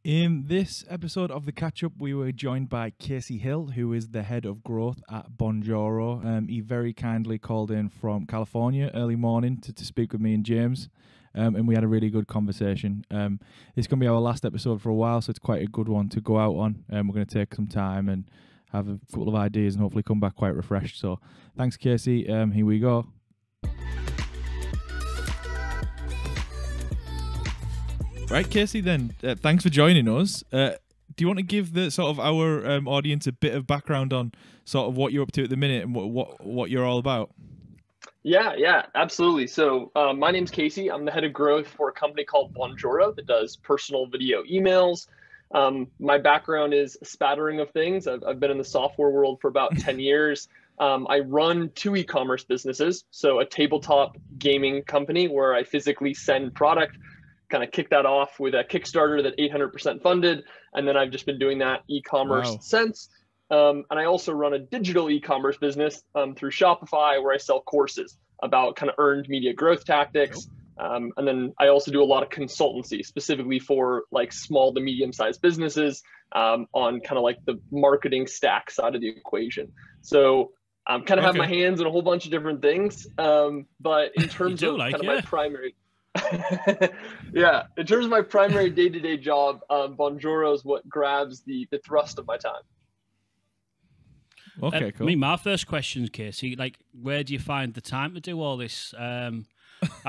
In this episode of The Catch Up, we were joined by Casey Hill, who is the head of growth at Bonjoro. He very kindly called in from California early morning to speak with me and James, and we had a really good conversation. It's going to be our last episode for a while, so it's quite a good one to go out on. We're going to take some time and have a couple of ideas and hopefully come back quite refreshed. So thanks, Casey. Here we go. Right, Casey, then, thanks for joining us. Do you want to give the sort of our audience a bit of background on sort of what you're up to at the minute and what you're all about? Yeah, absolutely. So my name's Casey. I'm the head of growth for a company called Bonjoro that does personal video emails. My background is a spattering of things. I've been in the software world for about 10 years. I run two e-commerce businesses. So a tabletop gaming company where I physically send product, kind of kick that off with a Kickstarter that 800% funded. And then I've just been doing that e-commerce since. And I also run a digital e-commerce business through Shopify where I sell courses about kind of earned media growth tactics. And then I also do a lot of consultancy specifically for like small to medium-sized businesses on kind of like the marketing stack side of the equation. So I'm kind of have my hands in a whole bunch of different things. But in terms of kind of my primary... in terms of my primary day-to-day job, Bonjoro is what grabs the thrust of my time. Okay, cool. I mean, my first question, Casey, like, where do you find the time to do all this? I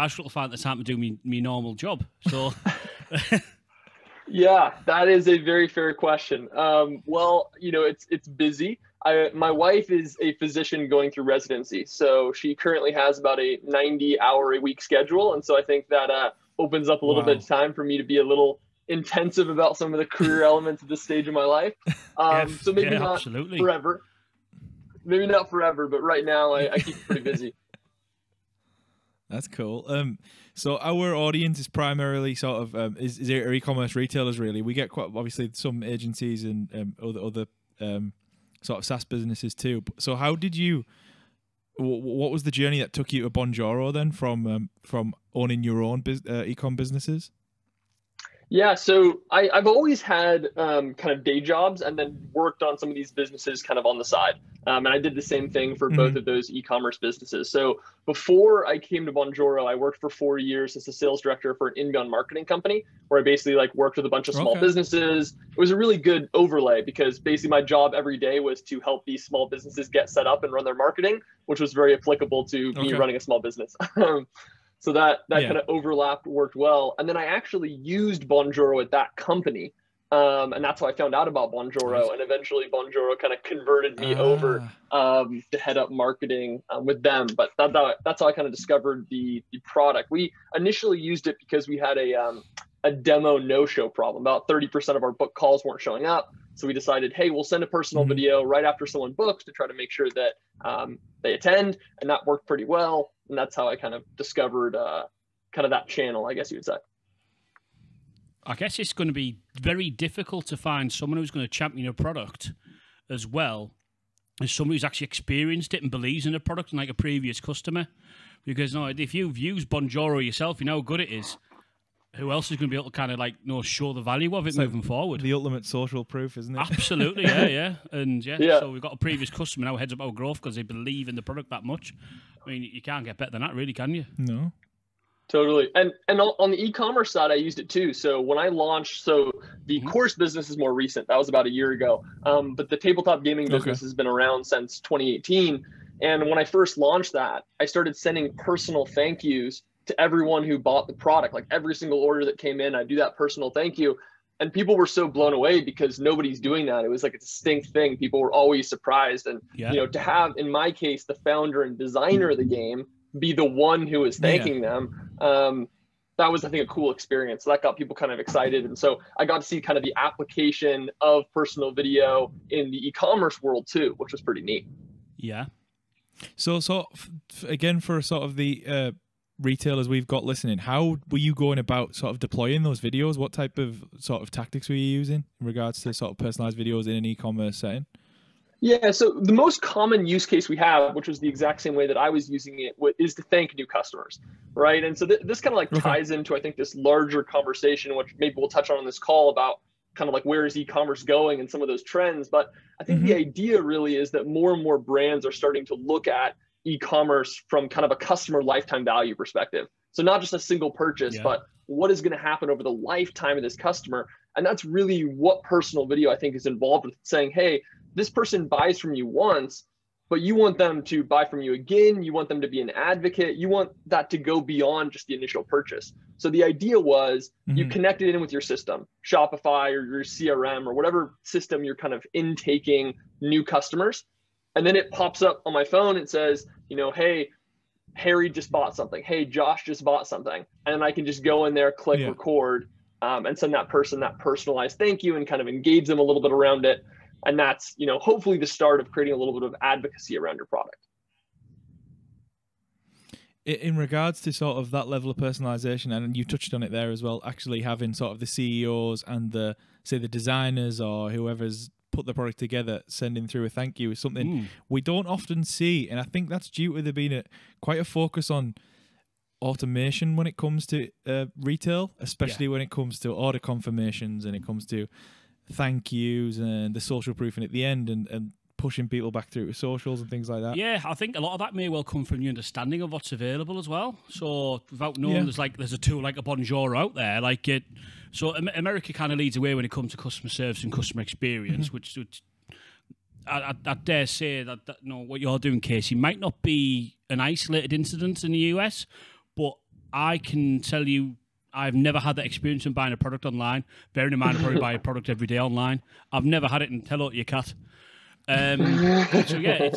struggle to find the time to do me normal job. So, yeah, that is a very fair question. Well, you know, it's busy. My wife is a physician going through residency, so she currently has about a 90-hour-a-week schedule, and so I think that opens up a little bit of time for me to be a little intensive about some of the career elements at this stage of my life. So maybe not forever. Maybe not forever, but right now I keep pretty busy. That's cool. So our audience is primarily sort of is e-commerce retailers. Really, we get quite obviously some agencies and other sort of SaaS businesses too. So how did you? What was the journey that took you to Bonjoro then from owning your own e-com businesses? Yeah, so I've always had kind of day jobs and then worked on some of these businesses kind of on the side. And I did the same thing for both of those e-commerce businesses. So before I came to Bonjoro, I worked for 4 years as a sales director for an inbound marketing company where I basically like worked with a bunch of small businesses. It was a really good overlay because basically my job every day was to help these small businesses get set up and run their marketing, which was very applicable to me running a small business. So that kind of overlapped, worked well. And then I actually used Bonjoro at that company. And that's how I found out about Bonjoro. And eventually Bonjoro kind of converted me over to head up marketing with them. But that's how I kind of discovered the product. We initially used it because we had a demo no-show problem. About 30% of our book calls weren't showing up. So we decided, hey, we'll send a personal video right after someone books to try to make sure that they attend. And that worked pretty well. And that's how I kind of discovered kind of that channel, I guess you would say. I guess it's going to be very difficult to find someone who's going to champion a product as well as someone who's actually experienced it and believes in the product and like a previous customer. Because if you've used Bonjoro yourself, you know how good it is. Who else is going to be able to kind of like show the value of it moving forward? The ultimate social proof, isn't it? Absolutely, yeah. And so we've got a previous customer now heads up our growth because they believe in the product that much. I mean, you can't get better than that, really, can you? No. Totally. And on the e-commerce side, I used it too. So when I launched, so the course business is more recent. That was about a year ago. But the tabletop gaming business has been around since 2018. And when I first launched that, I started sending personal thank yous to everyone who bought the product. Like every single order that came in, I do that personal thank you. And people were so blown away because nobody's doing that. It was like a distinct thing. People were always surprised. And, you know, to have, in my case, the founder and designer of the game be the one who was thanking them, that was, I think, a cool experience. So that got people kind of excited. And so I got to see kind of the application of personal video in the e-commerce world too, which was pretty neat. Yeah. So again, for sort of the retailers we've got listening, how were you going about sort of deploying those videos? What type of sort of tactics were you using in regards to sort of personalized videos in an e-commerce setting? Yeah, so the most common use case we have, which was the exact same way that I was using it, is to thank new customers, right? And so this kind of like ties into, I think, this larger conversation, which maybe we'll touch on this call about kind of like where is e-commerce going and some of those trends. But I think the idea really is that more and more brands are starting to look at e-commerce from kind of a customer lifetime value perspective. So not just a single purchase, but what is going to happen over the lifetime of this customer. And that's really what personal video, I think, is involved with, saying, hey, this person buys from you once, but you want them to buy from you again. You want them to be an advocate. You want that to go beyond just the initial purchase. So the idea was you connect it in with your system, Shopify or your CRM or whatever system you're kind of intaking new customers. And then it pops up on my phone. It says, you know, hey, Harry just bought something. Hey, Josh just bought something. And I can just go in there, click record, and send that person that personalized thank you and kind of engage them a little bit around it. And that's, you know, hopefully the start of creating a little bit of advocacy around your product. In regards to sort of that level of personalization, and you touched on it there as well, actually having sort of the CEOs and the designers or whoever's put the product together sending through a thank you is something we don't often see, and I think that's due to there being quite a focus on automation when it comes to retail, especially when it comes to order confirmations and it comes to thank yous and the social proofing at the end and pushing people back through to socials and things like that. Yeah, I think a lot of that may well come from your understanding of what's available as well. So without knowing there's a tool like a Bonjoro out there, like it. So America kind of leads the way when it comes to customer service and customer experience, which I dare say that you know, what you're doing, Casey, might not be an isolated incident in the US, but I can tell you I've never had that experience in buying a product online. Bearing in mind I probably buy a product every day online. I've never had it, and hello to your cat. So yeah,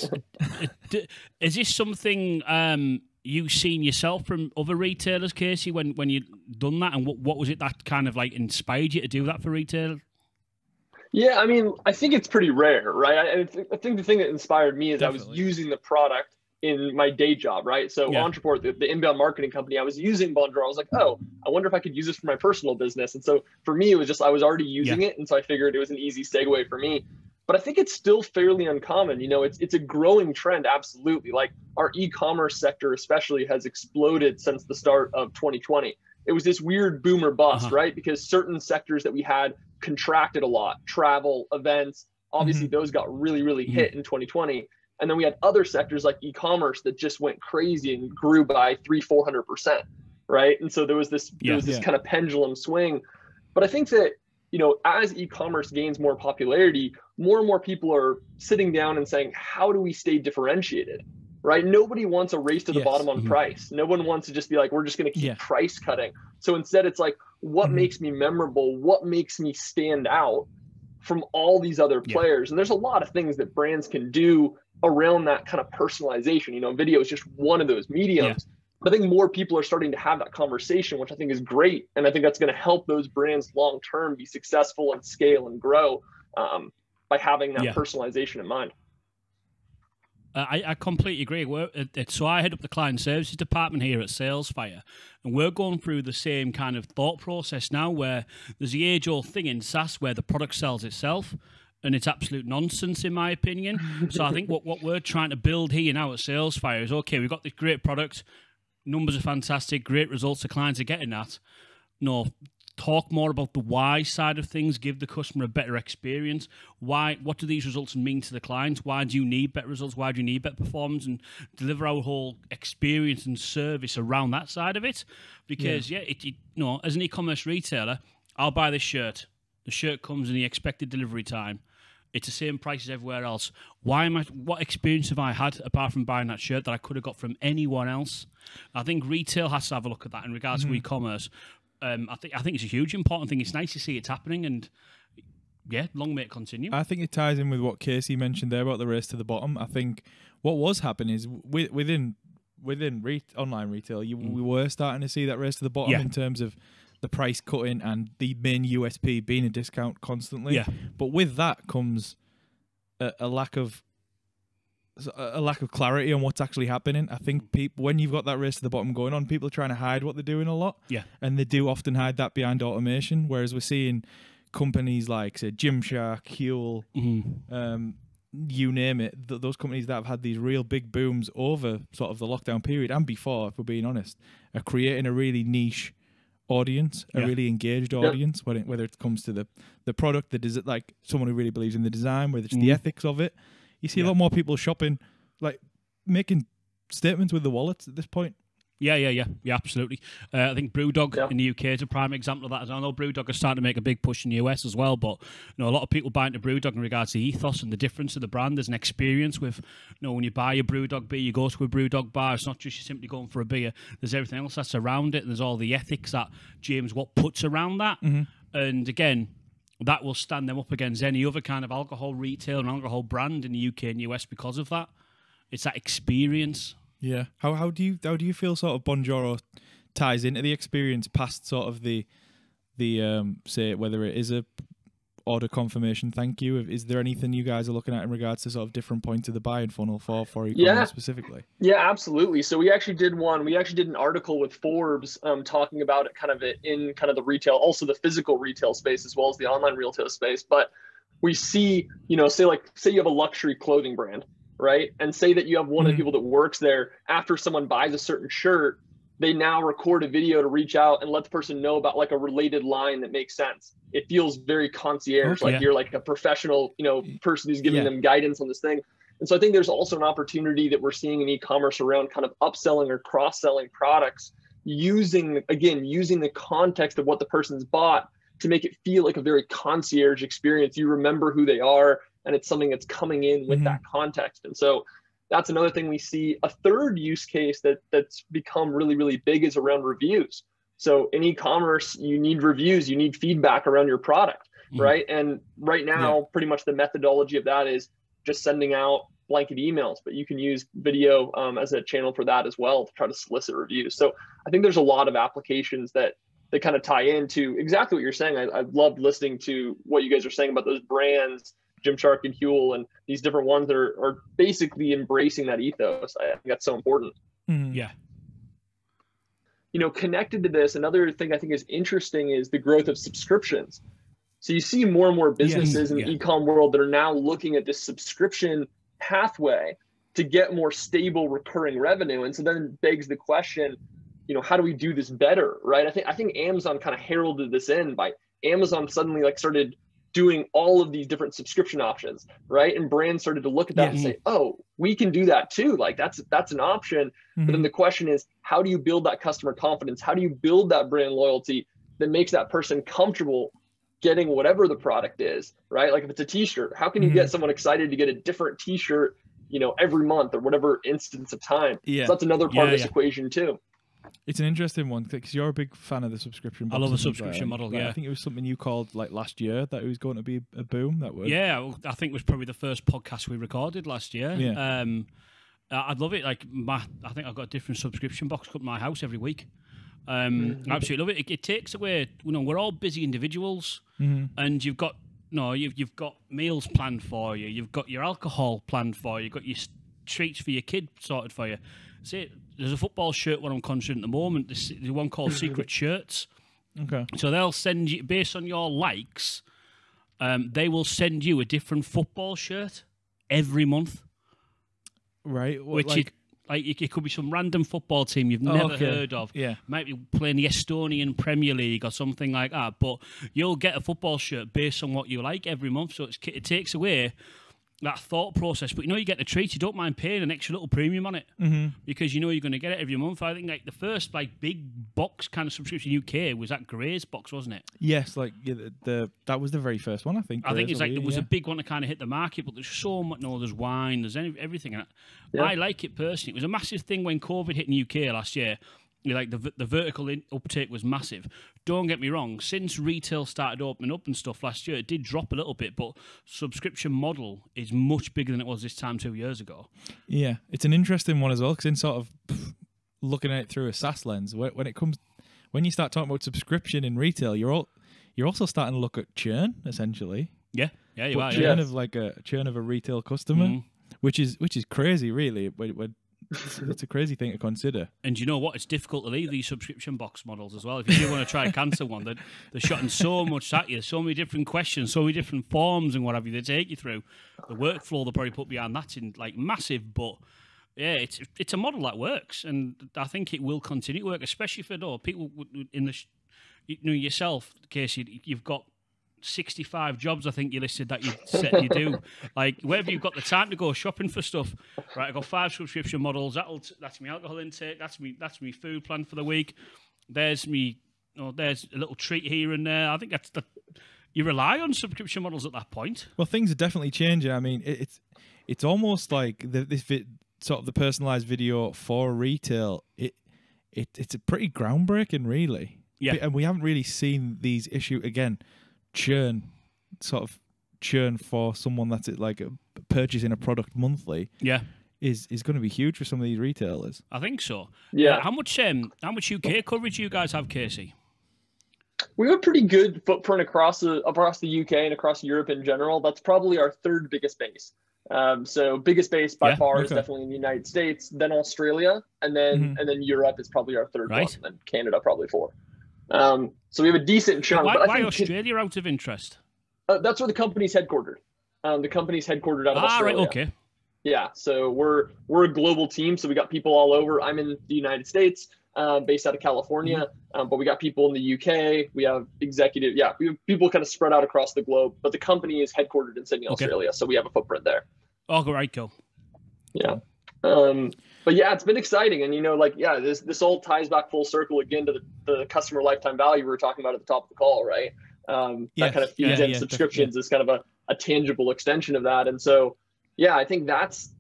is this something you've seen yourself from other retailers, Casey, when you done that, and what was it that kind of like inspired you to do that for retail? Yeah, I mean, I think it's pretty rare, right? I think the thing that inspired me is Definitely. I was using the product in my day job, right? So Entreport, the inbound marketing company, I was using Bonjoro. I was like, oh, I wonder if I could use this for my personal business. And so for me, it was just, I was already using it. And so I figured it was an easy segue for me. But I think it's still fairly uncommon. You know, it's a growing trend, absolutely. Like our e-commerce sector especially has exploded since the start of 2020. It was this weird boom or bust, right? Because certain sectors that we had contracted a lot, travel, events, obviously those got really, really hit in 2020. And then we had other sectors like e-commerce that just went crazy and grew by 300-400%, right? And so there was this kind of pendulum swing. But I think that, you know, as e-commerce gains more popularity, more and more people are sitting down and saying, how do we stay differentiated, right? Nobody wants a race to the bottom on price. No one wants to just be like, we're just going to keep price cutting. So instead it's like, what makes me memorable? What makes me stand out from all these other players? And there's a lot of things that brands can do around that kind of personalization. You know, video is just one of those mediums. I think more people are starting to have that conversation, which I think is great. And I think that's going to help those brands long-term be successful and scale and grow by having that personalization in mind. I completely agree. So I head up the client services department here at Salesfire, and we're going through the same kind of thought process now, where there's the age-old thing in SaaS where the product sells itself, and it's absolute nonsense in my opinion. So I think what we're trying to build here now at Salesfire is, okay, we've got this great product, numbers are fantastic, great results, the clients are getting that. No, talk more about the why side of things, give the customer a better experience. What do these results mean to the clients? Why do you need better results? Why do you need better performance? And deliver our whole experience and service around that side of it. Because you know, as an e-commerce retailer, I'll buy this shirt. The shirt comes in the expected delivery time. It's the same price as everywhere else. What experience have I had apart from buying that shirt that I could have got from anyone else? I think retail has to have a look at that in regards to e-commerce. I think it's a huge important thing. It's nice to see it's happening, and long may it continue. I think it ties in with what Casey mentioned there about the race to the bottom. I think what was happening is within online retail, we were starting to see that race to the bottom in terms of the price cutting and the main USP being a discount constantly. But with that comes a lack of clarity on what's actually happening. I think people, when you've got that race to the bottom going on, people are trying to hide what they're doing a lot. And they do often hide that behind automation. Whereas we're seeing companies like, say, Gymshark, Huel, you name it, those companies that have had these real big booms over sort of the lockdown period and before, if we're being honest, are creating a really niche audience, a really engaged audience, whether it comes to the product, like someone who really believes in the design, whether it's the ethics of it. You see a lot more people shopping, like making statements with the wallets at this point. Yeah, absolutely. I think Brewdog in the UK is a prime example of that. As I know Brewdog is starting to make a big push in the US as well, but a lot of people buy into Brewdog in regards to ethos and the difference of the brand. There's an experience with, when you buy a Brewdog beer, you go to a Brewdog bar. It's not just you simply going for a beer. There's everything else that's around it. There's all the ethics that James Watt puts around that. And again, that will stand them up against any other kind of alcohol retail and alcohol brand in the UK and US because of that. It's that experience. Yeah. How do you feel sort of Bonjoro ties into the experience past sort of the say whether it is a order confirmation thank you? Is there anything you guys are looking at in regards to sort of different points of the buying funnel for e-commerce specifically? Yeah, absolutely. So we actually did an article with Forbes talking about it in the retail, also the physical retail space as well as the online retail space. But we see, say you have a luxury clothing brand, right? And say that you have one of the people that works there, after someone buys a certain shirt, they now record a video to reach out and let the person know about like a related line that makes sense. It feels very concierge, like you're like a professional, person who's giving them guidance on this thing. And so I think there's also an opportunity that we're seeing in e-commerce around kind of upselling or cross-selling products, using the context of what the person's bought to make it feel like a very concierge experience. You remember who they are, and it's something that's coming in with that context. And so that's another thing we see. A third use case that's become really, really big is around reviews. So in e-commerce, you need reviews, you need feedback around your product, right? And right now, pretty much the methodology of that is just sending out blanket emails, but you can use video as a channel for that as well to try to solicit reviews. So I think there's a lot of applications that kind of tie into exactly what you're saying. I loved listening to what you guys are saying about those brands, Gymshark and Huel, and these different ones that are basically embracing that ethos. I think that's so important. Yeah. Connected to this, another thing I think is interesting is the growth of subscriptions. So you see more and more businesses in the e-com world that are now looking at this subscription pathway to get more stable recurring revenue. And so then it begs the question, how do we do this better, right? I think Amazon kind of heralded this in by Amazon suddenly started doing all of these different subscription options, right? And brands started to look at that and say, oh, we can do that too. Like that's an option. But then the question is, how do you build that customer confidence? How do you build that brand loyalty that makes that person comfortable getting whatever the product is, right? Like if it's a t-shirt, how can you get someone excited to get a different t-shirt, every month or whatever instance of time? So that's another part of this equation too. It's an interesting one because you're a big fan of the subscription. I love the subscription model. I think it was something you called like last year that it was going to be a boom. That word. Yeah, I think it was probably the first podcast we recorded last year. Yeah. I'd love it. I think I've got a different subscription box come to my house every week. I absolutely love it. It takes away. We're all busy individuals, and you've got you've got meals planned for you. You've got your alcohol planned for you. You've got your treats for your kid sorted for you. See, there's a football shirt one I'm considering at the moment. There's one called Secret Shirts. Okay. So they'll send you, based on your likes, they will send you a different football shirt every month. Right. It could be some random football team you've never heard of. Yeah. Might be playing the Estonian Premier League or something like that. But you'll get a football shirt based on what you like every month. So it takes away that thought process, but you get the treat. You don't mind paying an extra little premium on it because you're going to get it every month. I think the first big box kind of subscription UK was that Gray's box, wasn't it? Yes, that was the very first one. I think it's there was a big one to kind of hit the market, but there's so much. There's wine, there's everything. I like it personally. It was a massive thing when COVID hit in UK last year. The vertical uptake was massive. Don't get me wrong, since retail started opening up and stuff last year, it did drop a little bit, but subscription model is much bigger than it was this time 2 years ago. Yeah, it's an interesting one as well, because in sort of looking at it through a SaaS lens, when you start talking about subscription in retail, you're also starting to look at churn, essentially. Yeah, you are. Churn of a churn of a retail customer, which is crazy, really. It's a crazy thing to consider. And you know what? It's difficult to leave these subscription box models as well. If you do want to try and cancel one, they're shotting so much at you, so many different questions, so many different forms and what have you they take you through. The workflow they'll probably put behind that's in massive, but yeah, it's a model that works, and I think it will continue to work, especially for people in the you know yourself, Casey, you've got 65 jobs, I think you listed that you said you do. Like, wherever you've got the time to go shopping for stuff, right? I've got 5 subscription models. That's my alcohol intake. That's me food plan for the week. There's there's a little treat here and there. I think you rely on subscription models at that point. Well, things are definitely changing. I mean, it's almost like sort of the personalized video for retail. It's a pretty groundbreaking, really. Yeah, and we haven't really seen these issue again. Churn for someone that's like purchasing a product monthly. Yeah, is going to be huge for some of these retailers. I think so. Yeah. How much UK coverage do you guys have, Casey? We have a pretty good footprint across the UK and across Europe in general. That's probably our 3rd biggest base. So biggest base by far is definitely in the United States, then Australia, and then Europe is probably our 3rd one, and then Canada probably 4. So we have a decent chunk. Why Australia out of interest? That's where the company's headquartered. The company's headquartered out of Australia. Right, okay. Yeah, so we're a global team, so we got people all over. I'm in the United States, based out of California, but we got people in the UK. We have we have people kind of spread out across the globe, but the company is headquartered in Sydney, Australia, so we have a footprint there. Oh, right, cool. Yeah. But yeah, it's been exciting. And, this all ties back full circle again to the customer lifetime value we were talking about at the top of the call, right? That kind of feeds in subscriptions is kind of a tangible extension of that. And so, yeah, I think that's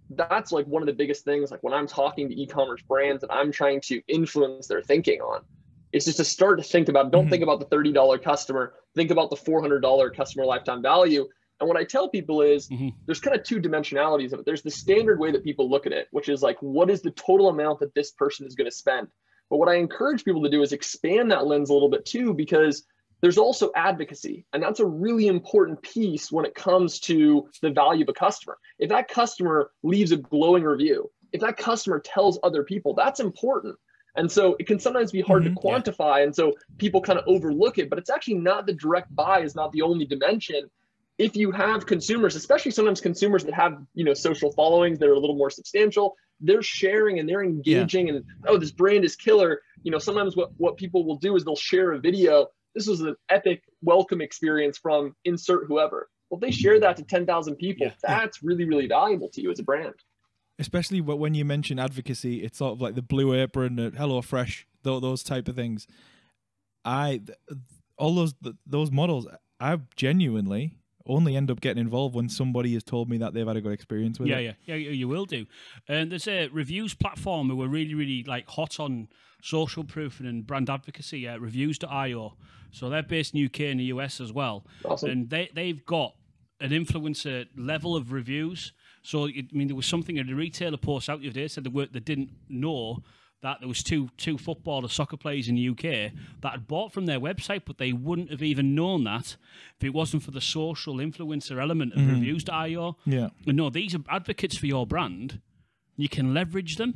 like one of the biggest things, like when I'm talking to e-commerce brands and I'm trying to influence their thinking on, it's just to start to think about, don't think about the $30 customer, think about the $400 customer lifetime value. And what I tell people is there's kind of 2 dimensionalities of it. There's the standard way that people look at it, which is like, what is the total amount that this person is going to spend? But what I encourage people to do is expand that lens a little bit too, because there's also advocacy. And that's a really important piece when it comes to the value of a customer. If that customer leaves a glowing review, if that customer tells other people, that's important. And so it can sometimes be hard to quantify. And so people kind of overlook it, but it's actually not the direct buy is not the only dimension. If you have consumers, especially sometimes consumers that have, social followings that are a little more substantial, they're sharing and they're engaging and, this brand is killer. Sometimes what people will do is they'll share a video. This was an epic welcome experience from insert whoever. Well, if they share that to 10,000 people, that's really, really valuable to you as a brand. Especially when you mention advocacy, it's sort of like the Blue Apron, HelloFresh, those type of things. All those models, I genuinely only end up getting involved when somebody has told me that they've had a good experience with it. Yeah, you will do. And there's a reviews platform who are really, really hot on social proof and brand advocacy, reviews.io. So they're based in UK and the US as well. Awesome. And they've got an influencer level of reviews. So, there was something in the retailer post out the other day said they didn't know that there was two soccer players in the UK that had bought from their website, but they wouldn't have even known that if it wasn't for the social influencer element of reviews.io. Yeah. And no, these are advocates for your brand. You can leverage them.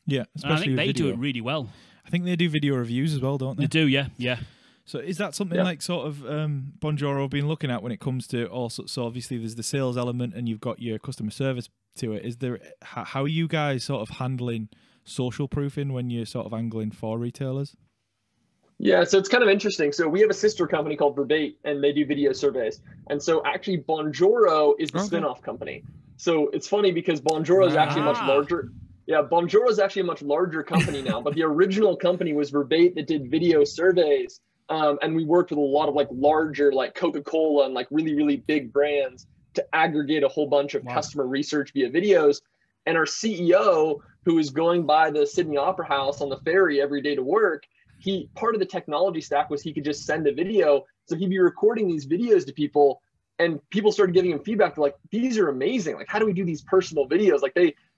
Yeah, especially I think they video. do it really well. I think they do video reviews as well, don't they? They do, yeah. So is that something like sort of Bonjoro been looking at when it comes to also? So obviously there's the sales element and you've got your customer service to it. Is there how are you guys sort of handling social proofing when you're sort of angling for retailers? Yeah, so it's kind of interesting. So we have a sister company called Verbate, and they do video surveys. And so actually Bonjoro is the spin-off company. So it's funny because Bonjoro is actually much larger. Yeah, Bonjoro is actually a much larger company now, but the original company was Verbate that did video surveys. And we worked with a lot of larger Coca-Cola and really, really big brands to aggregate a whole bunch of customer research via videos. And our CEO, who is going by the Sydney Opera House on the ferry every day to work, part of the technology stack was he could just send a video. So he'd be recording these videos to people, and people started giving him feedback. They're like, these are amazing. How do we do these personal videos?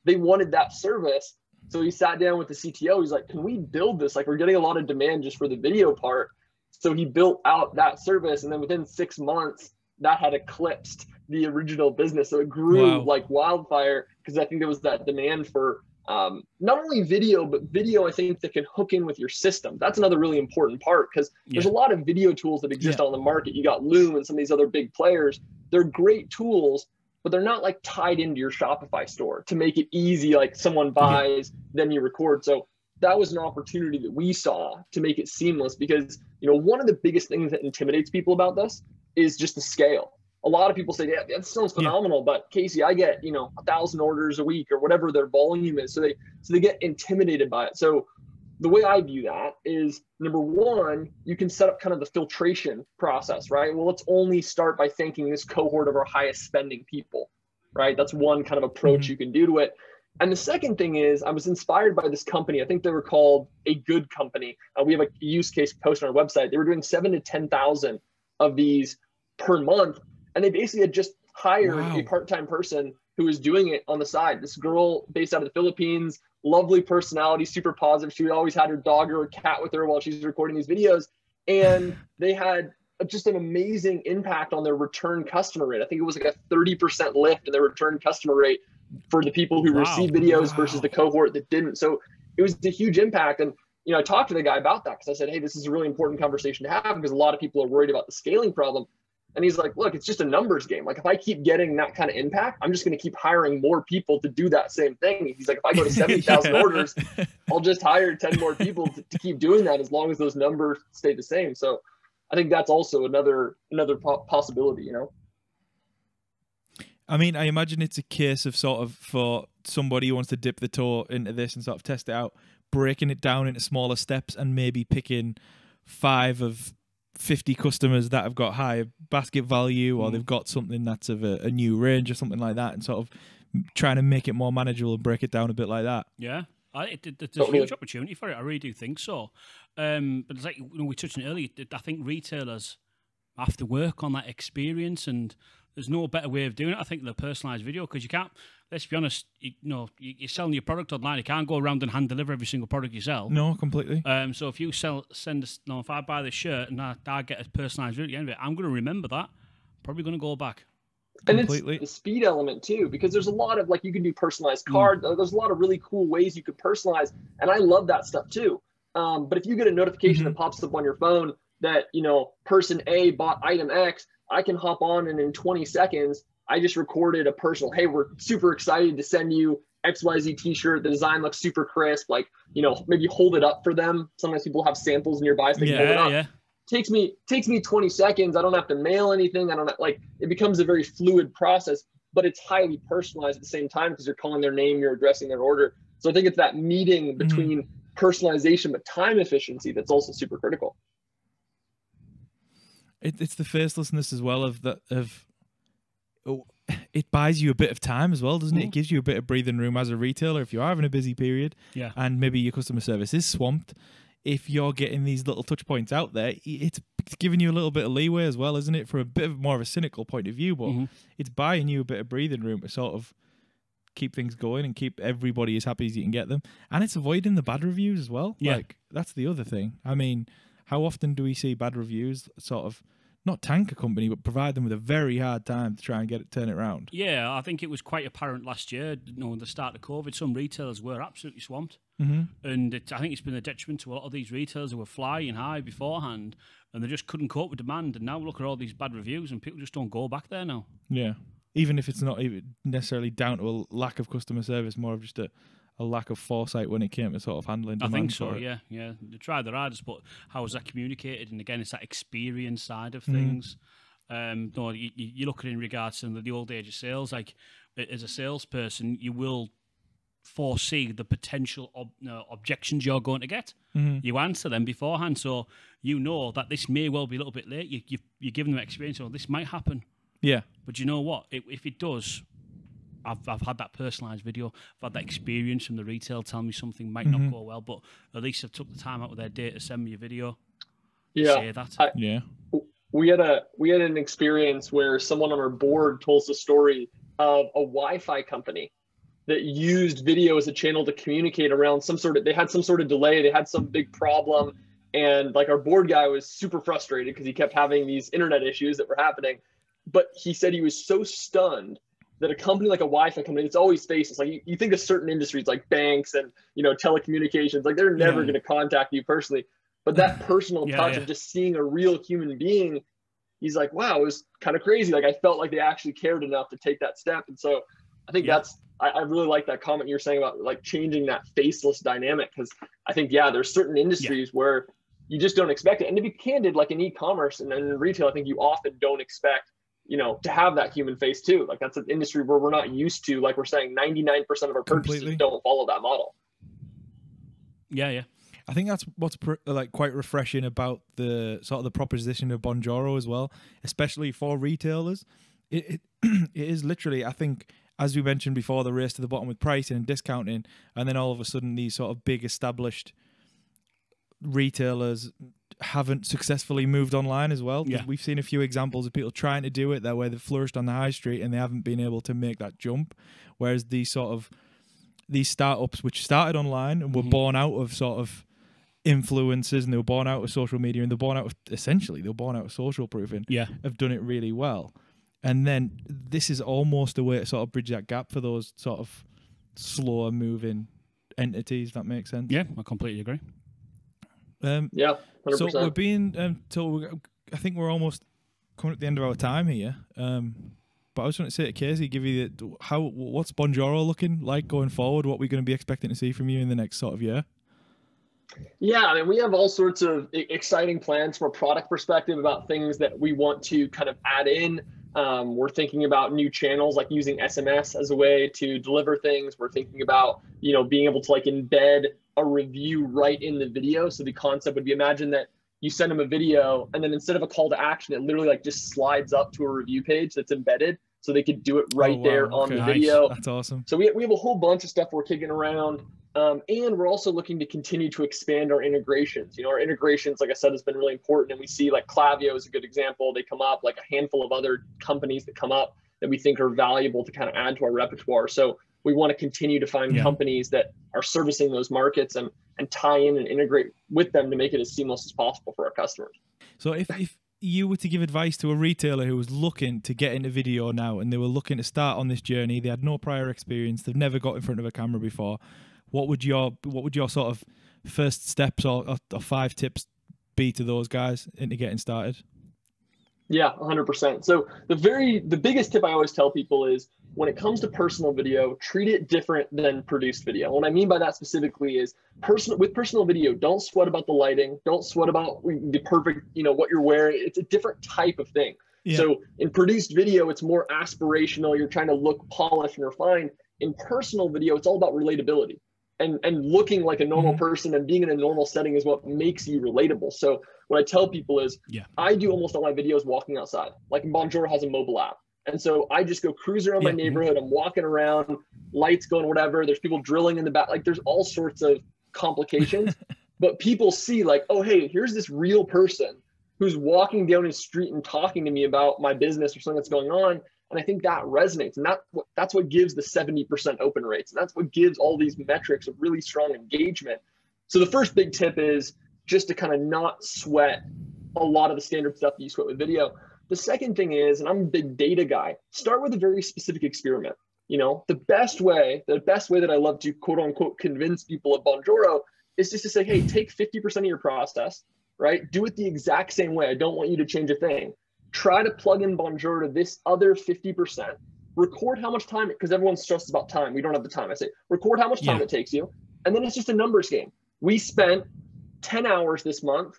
They wanted that service. So he sat down with the CTO. He's like, can we build this? We're getting a lot of demand just for the video part. So he built out that service. And then within 6 months, that had eclipsed the original business. So it grew like wildfire because I think there was that demand for not only video, but video, I think, that can hook in with your system. That's another really important part because there's a lot of video tools that exist on the market. You got Loom and some of these other big players. They're great tools, but they're not tied into your Shopify store to make it easy. Someone buys, then you record. So that was an opportunity that we saw to make it seamless, because, you know, one of the biggest things that intimidates people about this is just the scale. A lot of people say, yeah, that sounds phenomenal, but Casey, I get, you know, 1,000 orders a week or whatever their volume is. So they get intimidated by it. So the way I view that is, number one, you can set up kind of the filtration process, right? Well, let's only start by thanking this cohort of our highest spending people, right? That's one kind of approach you can do to it. And the second thing is, I was inspired by this company. I think they were called A Good Company. We have a use case posted on our website. They were doing 7,000 to 10,000 of these per month. And they basically had just hired a part-time person who was doing it on the side. This girl based out of the Philippines, lovely personality, super positive. She always had her dog or her cat with her while she's recording these videos. And they had just an amazing impact on their return customer rate. I think it was like a 30% lift in their return customer rate for the people who received videos versus the cohort that didn't. So it was a huge impact. And, you know, I talked to the guy about that because I said, hey, this is a really important conversation to have because a lot of people are worried about the scaling problem. And he's like, look, it's just a numbers game. Like, if I keep getting that kind of impact, I'm just going to keep hiring more people to do that same thing. He's like, if I go to 70,000 orders, I'll just hire 10 more people to keep doing that as long as those numbers stay the same. So I think that's also another possibility, you know? I mean, I imagine it's a case of sort of, for somebody who wants to dip the toe into this and sort of test it out, breaking it down into smaller steps and maybe picking 5 of 50 customers that have got higher basket value, or they've got something that's of a new range or something like that, and sort of trying to make it more manageable and break it down a bit like that. Yeah. There's a huge opportunity for it. I really do think so. But it's like, you know, we touched on it earlier. I think retailers have to work on that experience, and there's no better way of doing it, I think, than a personalised video, because you can't, let's be honest, you're selling your product online. You can't go around and hand deliver every single product you sell. No, completely. So if you if I buy this shirt and I get a personalised video at the end of it, I'm going to remember that. Probably going to go back. And completely. It's the speed element too, because there's a lot of, like, you can do personalized cards. There's a lot of really cool ways you could personalize, and I love that stuff too. But if you get a notification that pops up on your phone that, you know, person A bought item X, I can hop on and in 20 seconds, I just recorded a personal, hey, we're super excited to send you XYZ t-shirt. The design looks super crisp. Like, you know, maybe hold it up for them. Sometimes people have samples nearby, so they can hold it up. Yeah. Takes me 20 seconds. I don't have to mail anything. It becomes a very fluid process, but it's highly personalized at the same time because you're calling their name, you're addressing their order. So I think it's that meeting between personalization but time efficiency that's also super critical. It's the facelessness as well it buys you a bit of time as well, doesn't it? It gives you a bit of breathing room as a retailer if you are having a busy period, and maybe your customer service is swamped. If you're getting these little touch points out there, it's giving you a little bit of leeway as well, isn't it? For a bit of more of a cynical point of view, but it's buying you a bit of breathing room to sort of keep things going and keep everybody as happy as you can get them. And it's avoiding the bad reviews as well. Yeah. Like, that's the other thing. I mean, how often do we see bad reviews sort of not tank a company, but provide them with a very hard time to try and turn it around? Yeah, I think it was quite apparent last year, you know, at the start of COVID, some retailers were absolutely swamped. And I think it's been a detriment to a lot of these retailers who were flying high beforehand, and they just couldn't cope with demand. And now look at all these bad reviews, and people just don't go back there now. Yeah. Even if it's not even necessarily down to a lack of customer service, more of just a lack of foresight when it came to sort of handling demand. I think so, yeah. They tried their hardest, but how was that communicated? And again, it's that experience side of things. No, you look at it in regards to the old age of sales. Like, as a salesperson, you will foresee the potential objections you're going to get. You answer them beforehand, so you know that this may well be a little bit late. You're giving them experience, so this might happen. Yeah. But you know what? If it does, I've had that personalised video. I've had that experience from the retail tell me something might not go well, but at least I've took the time out of their day to send me a video. Yeah. Say that. We had an experience where someone on our board told us a story of a Wi-Fi company that used video as a channel to communicate around they had some sort of delay, they had some big problem, and like our board guy was super frustrated because he kept having these internet issues that were happening. But he said he was so stunned that a company like a Wi-Fi company, it's always faceless. Like you think of certain industries like banks and, you know, telecommunications, like they're never going to contact you personally. But that personal touch of just seeing a real human being, he's like, wow, it was kind of crazy. Like I felt like they actually cared enough to take that step. And so I think that's I really like that comment you're saying about like changing that faceless dynamic, because I think, yeah, there's certain industries where you just don't expect it. And to be candid, like in e-commerce and in retail, I think you often don't expect, you know, to have that human face too. Like that's an industry where we're not used to, like we're saying, 99% of our purchases don't follow that model. Yeah. I think that's what's like quite refreshing about the sort of the proposition of Bonjoro as well, especially for retailers. It is literally, I think, as we mentioned before, the race to the bottom with pricing and discounting, and then all of a sudden these sort of big established retailers haven't successfully moved online as well. Yeah. We've seen a few examples of people trying to do it that way, they've flourished on the high street and they haven't been able to make that jump. Whereas these startups which started online and were born out of sort of influencers, and they were born out of social media, and they're born out of social proofing, have done it really well. And then this is almost a way to sort of bridge that gap for those sort of slower moving entities, if that makes sense. Yeah, I completely agree. Yeah, 100%. So we're being told, I think we're almost coming at the end of our time here. But I was trying to say to Casey, give you what's Bonjoro looking like going forward? What we're going to be expecting to see from you in the next sort of year? Yeah, I mean, we have all sorts of exciting plans from a product perspective about things that we want to kind of add in. We're thinking about new channels, like using SMS as a way to deliver things. We're thinking about, you know, being able to like embed a review right in the video. So the concept would be, imagine that you send them a video and then instead of a call to action, it literally like just slides up to a review page that's embedded. So they could do it right there on the video. That's awesome. So we have a whole bunch of stuff we're kicking around. And we're also looking to continue to expand our integrations. You know, our integrations, like I said, has been really important. And we see like Klaviyo is a good example. They come up, like a handful of other companies that come up that we think are valuable to kind of add to our repertoire. So we want to continue to find companies that are servicing those markets and tie in and integrate with them to make it as seamless as possible for our customers. So if you were to give advice to a retailer who was looking to get into video now and they were looking to start on this journey, they had no prior experience, they've never got in front of a camera before, what would your sort of first steps or 5 tips be to those guys into getting started? Yeah, 100%. So the biggest tip I always tell people is when it comes to personal video, treat it different than produced video. What I mean by that specifically is with personal video, don't sweat about the lighting, don't sweat about the perfect, you know, what you're wearing. It's a different type of thing. Yeah. So in produced video, it's more aspirational. You're trying to look polished and refined. In personal video, it's all about relatability. And looking like a normal person and being in a normal setting is what makes you relatable. So what I tell people is I do almost all my videos walking outside. Like Bonjoro has a mobile app. And so I just go cruise around my neighborhood. I'm walking around, lights going, whatever. There's people drilling in the back. Like there's all sorts of complications. But people see like, oh, hey, here's this real person who's walking down his street and talking to me about my business or something that's going on. And I think that resonates. And that's what gives the 70% open rates. And that's what gives all these metrics of really strong engagement. So the first big tip is just to kind of not sweat a lot of the standard stuff that you sweat with video. The second thing is, and I'm a big data guy, start with a very specific experiment. You know, the best way that I love to quote unquote convince people of Bonjoro is just to say, hey, take 50% of your process, right? Do it the exact same way. I don't want you to change a thing. Try to plug in Bonjoro to this other 50%. Record how much time, because everyone's stressed about time. We don't have the time. I say, record how much time it takes you. And then it's just a numbers game. We spent 10 hours this month.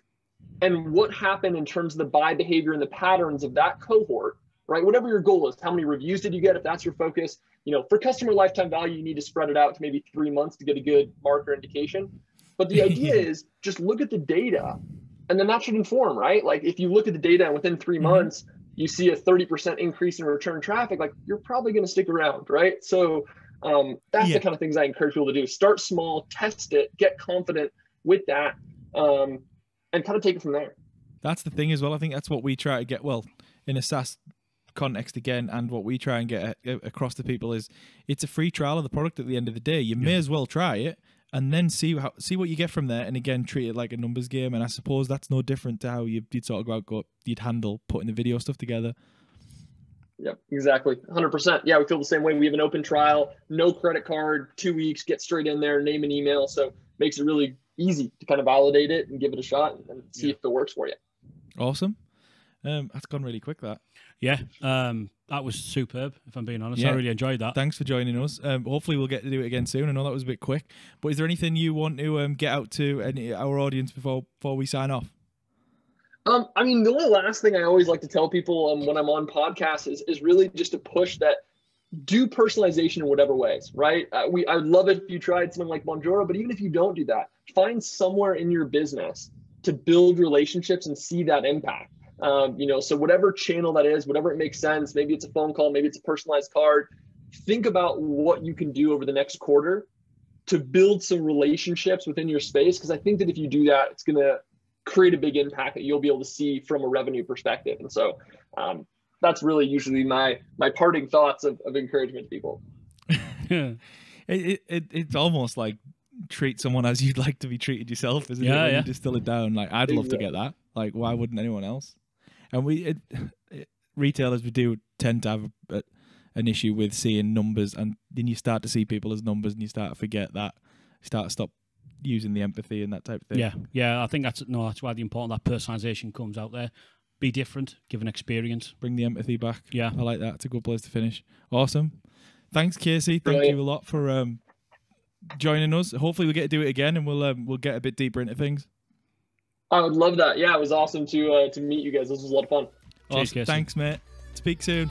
And what happened in terms of the buy behavior and the patterns of that cohort, right? Whatever your goal is, how many reviews did you get? If that's your focus, you know, for customer lifetime value, you need to spread it out to maybe 3 months to get a good marker indication. But the idea is just look at the data. And then that should inform, right? Like if you look at the data and within 3 months, you see a 30% increase in return traffic, like you're probably going to stick around, right? So that's the kind of things I encourage people to do. Start small, test it, get confident with that, and kind of take it from there. That's the thing as well. I think that's what we try to get, well, in a SaaS context again, and what we try and get across to people is it's a free trial of the product at the end of the day. You may as well try it and then see what you get from there, and again treat it like a numbers game. And I suppose that's no different to how you'd sort of you'd handle putting the video stuff together. Yep, exactly, 100%. Yeah, we feel the same way. We have an open trial, no credit card, 2 weeks, get straight in there, name and email. So makes it really easy to kind of validate it and give it a shot and see if it works for you. Awesome. That's gone really quick, that. Yeah. That was superb, if I'm being honest. Yeah. I really enjoyed that. Thanks for joining us. Hopefully we'll get to do it again soon. I know that was a bit quick, but is there anything you want to get out to our audience before we sign off? I mean, the only last thing I always like to tell people when I'm on podcasts is really just to push that do personalization in whatever ways, right? I would love it if you tried something like Bonjoro, but even if you don't do that, find somewhere in your business to build relationships and see that impact. So whatever channel that is, whatever it makes sense, maybe it's a phone call, maybe it's a personalized card, think about what you can do over the next quarter to build some relationships within your space. Because I think that if you do that, it's going to create a big impact that you'll be able to see from a revenue perspective. And so that's really usually my parting thoughts of encouragement to people. It's almost like treat someone as you'd like to be treated yourself, isn't it? When you distill it down, like I'd love to get that. Like, why wouldn't anyone else? And retailers, we do tend to have an issue with seeing numbers, and then you start to see people as numbers, and you start to forget that. You start to stop using the empathy and that type of thing. Yeah. I think that's why the important that personalisation comes out there. Be different, give an experience, bring the empathy back. Yeah, I like that. It's a good place to finish. Awesome. Thanks, Casey. Thank you a lot for joining us. Hopefully, we'll get to do it again, and we'll get a bit deeper into things. I would love that. Yeah, it was awesome to meet you guys. This was a lot of fun. Awesome. Thanks, mate. Speak soon.